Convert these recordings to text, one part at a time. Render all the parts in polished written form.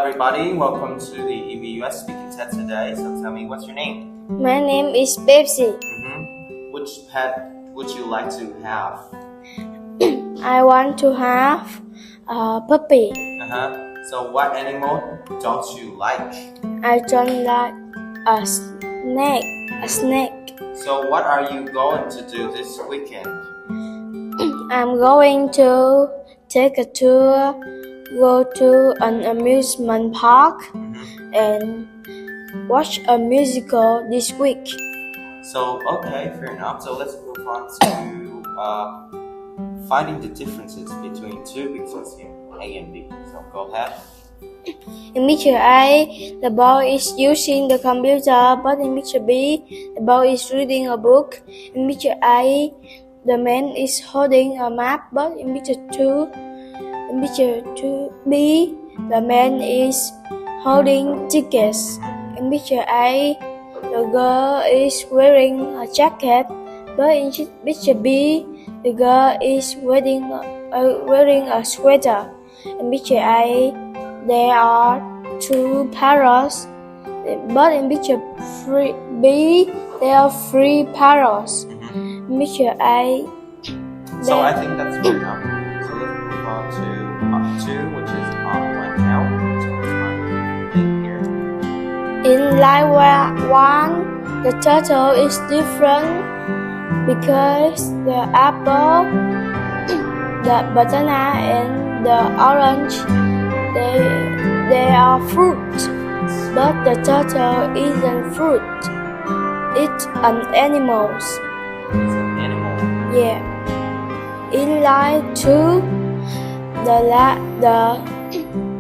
everybody, welcome to the EVUS speaking test today. So tell me, what's your name? My name is Pepsi. Which pet would you like to have? I want to have a puppy. So what animal don't you like? I don't like a snake. So what are you going to do this weekend? I'm going to take a tour, go to an amusement park, and watch a musical this week. So, okay, fair enough. So let's move on to finding the differences between two pictures here, A and B. So go ahead. In picture A, the boy is using the computer, but in picture B, the boy is reading a book. In picture A, the man is holding a map, but in picture B, the man is holding tickets. In picture A, the girl is wearing a jacket, but in picture B, the girl is wearing a sweater. In picture A, there are two parrots, but in picture B, there are three parrots. In picture A, so I think that's fair enough. So let's move on to part 2, which is one now. So let's find thing here. In line 1, the turtle is different because the apple, the banana, and the orange, they are fruit, but the turtle isn't fruit. It's an animal. It's an animal. Yeah. In line 2, the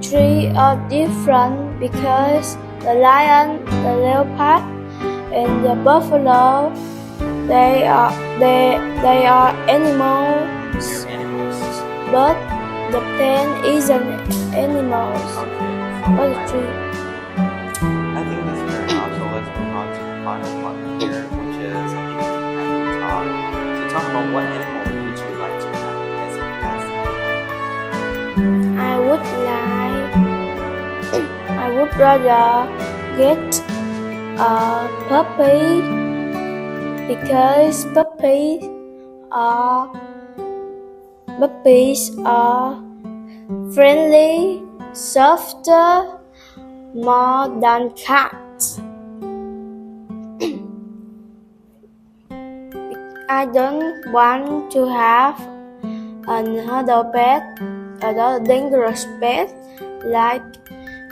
three are different because the lion, the leopard, and the buffalo, they are animals. They're animals. But the pen isn't animals. But the tree. I think that's fair enough. So let's move on to the final part here, which is to talk about what animal would you like to have as a pet. I would rather get a puppy because puppies are friendly, softer, more than cats. I don't want to have another pet, another dangerous pet like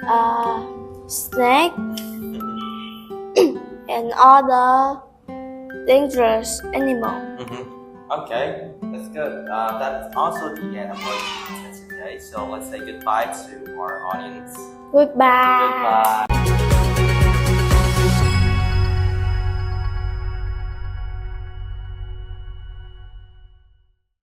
a snake and other dangerous animal. Okay, that's good. That's also the end of our test today. So let's say goodbye to our audience. Goodbye. Goodbye.